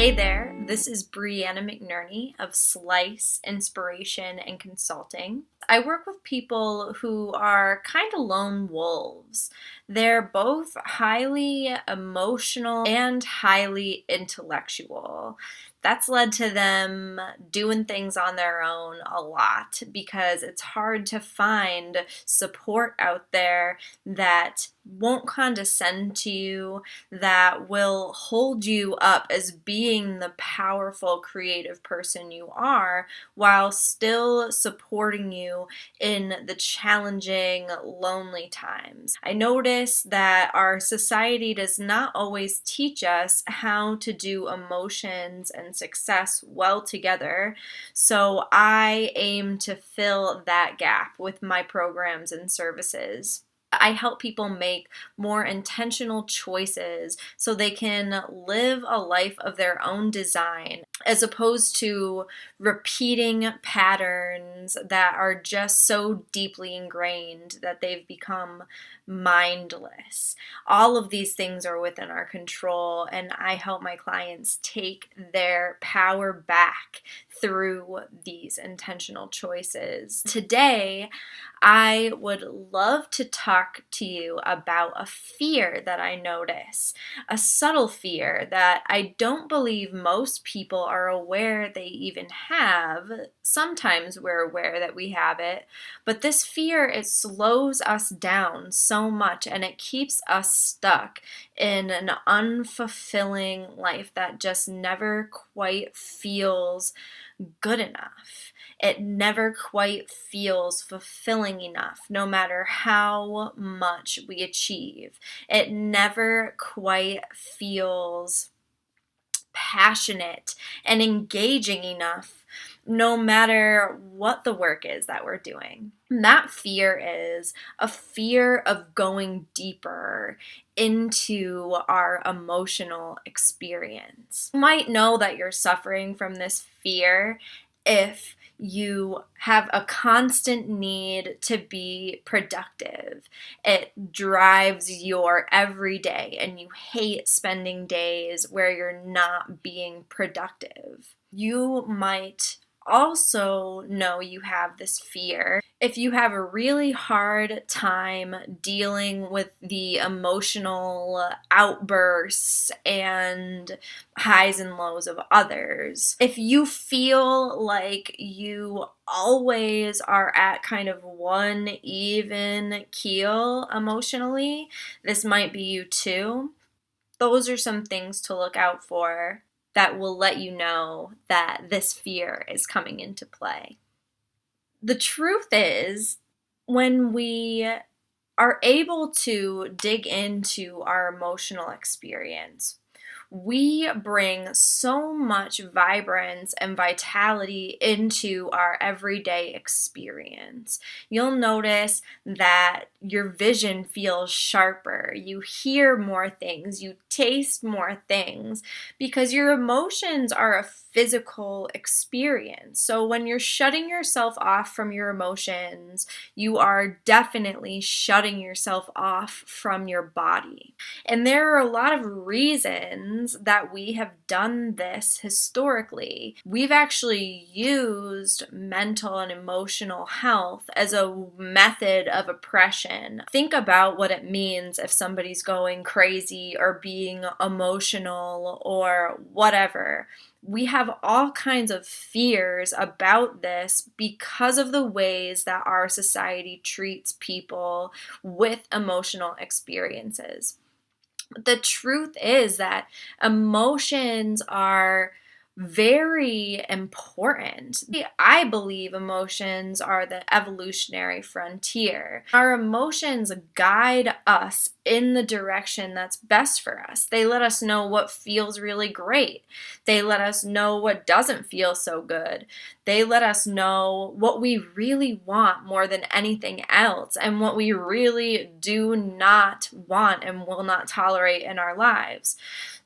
Hey there, this is Brianna McNerney of Slice Inspiration and Consulting. I work with people who are kind of lone wolves. They're both highly emotional and highly intellectual. That's led to them doing things on their own a lot because it's hard to find support out there that won't condescend to you, that will hold you up as being the powerful, creative person you are, while still supporting you in the challenging, lonely times. I notice that our society does not always teach us how to do emotions and success well together, so I aim to fill that gap with my programs and services. I help people make more intentional choices so they can live a life of their own design, as opposed to repeating patterns that are just so deeply ingrained that they've become mindless. All of these things are within our control, and I help my clients take their power back through these intentional choices. Today, I would love to talk to you about a fear that I notice, a subtle fear that I don't believe most people are aware they even have. Sometimes we're aware that we have it, but this fear, it slows us down so much and it keeps us stuck in an unfulfilling life that just never quite feels good enough. It never quite feels fulfilling enough, no matter how much we achieve. It never quite feels passionate and engaging enough, no matter what the work is that we're doing. And that fear is a fear of going deeper into our emotional experience. You might know that you're suffering from this fear if you have a constant need to be productive. It drives your everyday, and you hate spending days where you're not being productive. You might also know you have this fear if you have a really hard time dealing with the emotional outbursts and highs and lows of others. If you feel like you always are at kind of one even keel emotionally, this might be you too. Those are some things to look out for that will let you know that this fear is coming into play. The truth is, when we are able to dig into our emotional experience, we bring so much vibrance and vitality into our everyday experience. You'll notice that your vision feels sharper, you hear more things, you taste more things, because your emotions are a physical experience. So when you're shutting yourself off from your emotions, you are definitely shutting yourself off from your body. And there are a lot of reasons that we have done this historically. We've actually used mental and emotional health as a method of oppression. Think about what it means if somebody's going crazy or being emotional or whatever. We have all kinds of fears about this because of the ways that our society treats people with emotional experiences. The truth is that emotions are very important. I believe emotions are the evolutionary frontier. Our emotions guide us in the direction that's best for us. They let us know what feels really great. They let us know what doesn't feel so good. They let us know what we really want more than anything else and what we really do not want and will not tolerate in our lives.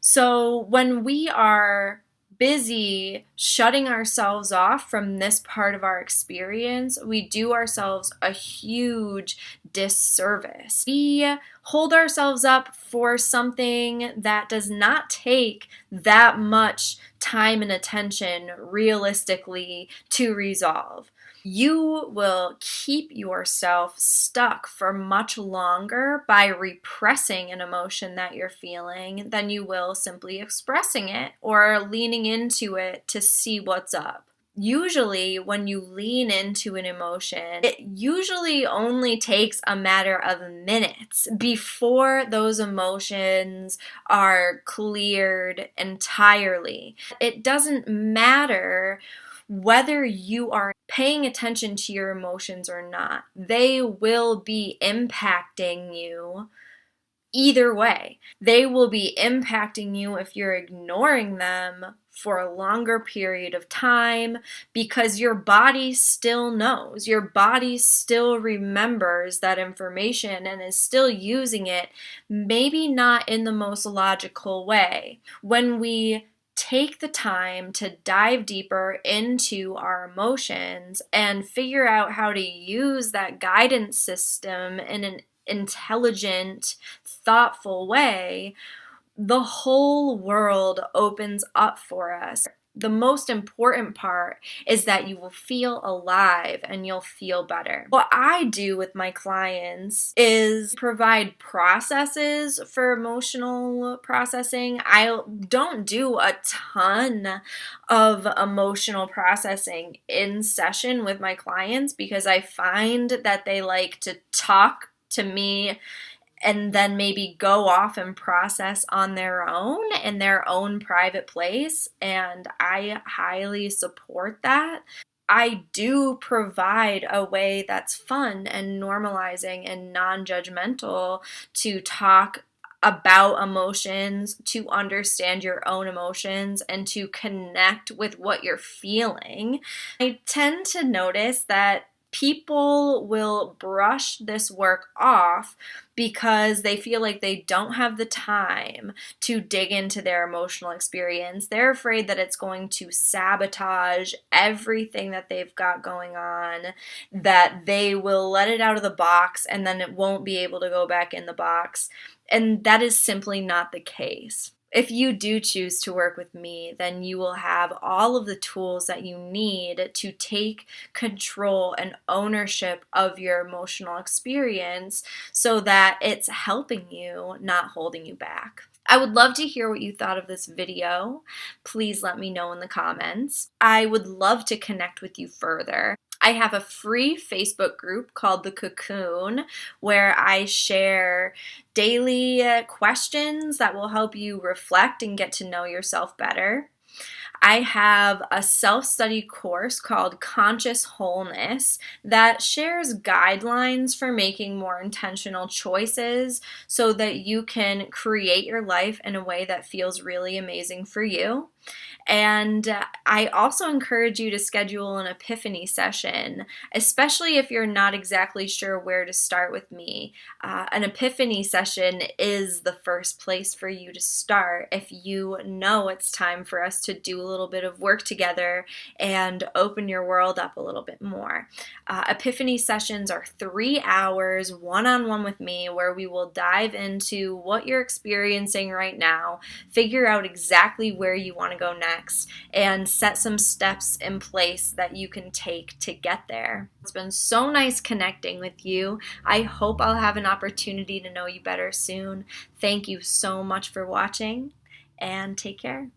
So when we are busy shutting ourselves off from this part of our experience, we do ourselves a huge disservice. We hold ourselves up for something that does not take that much time and attention realistically to resolve. You will keep yourself stuck for much longer by repressing an emotion that you're feeling than you will simply expressing it or leaning into it to see what's up. Usually, when you lean into an emotion, it usually only takes a matter of minutes before those emotions are cleared entirely. It doesn't matter whether you are paying attention to your emotions or not, they will be impacting you either way. They will be impacting you if you're ignoring them for a longer period of time because your body still knows. Your body still remembers that information and is still using it, maybe not in the most logical way. When we take the time to dive deeper into our emotions and figure out how to use that guidance system in an intelligent, thoughtful way, the whole world opens up for us. The most important part is that you will feel alive and you'll feel better. What I do with my clients is provide processes for emotional processing. I don't do a ton of emotional processing in session with my clients because I find that they like to talk to me and then maybe go off and process on their own in their own private place. And I highly support that. I do provide a way that's fun and normalizing and non-judgmental to talk about emotions, to understand your own emotions, and to connect with what you're feeling. I tend to notice that people will brush this work off because they feel like they don't have the time to dig into their emotional experience. They're afraid that it's going to sabotage everything that they've got going on, that they will let it out of the box and then it won't be able to go back in the box. And that is simply not the case. If you do choose to work with me, then you will have all of the tools that you need to take control and ownership of your emotional experience so that it's helping you, not holding you back. I would love to hear what you thought of this video. Please let me know in the comments. I would love to connect with you further. I have a free Facebook group called The Cocoon where I share daily questions that will help you reflect and get to know yourself better. I have a self-study course called Conscious Wholeness that shares guidelines for making more intentional choices so that you can create your life in a way that feels really amazing for you. And I also encourage you to schedule an epiphany session, especially if you're not exactly sure where to start with me. An epiphany session is the first place for you to start if you know it's time for us to do a little bit of work together and open your world up a little bit more. Epiphany sessions are 3 hours one-on-one with me where we will dive into what you're experiencing right now, figure out exactly where you want to go next, and set some steps in place that you can take to get there. It's been so nice connecting with you. I hope I'll have an opportunity to know you better soon. Thank you so much for watching, and take care.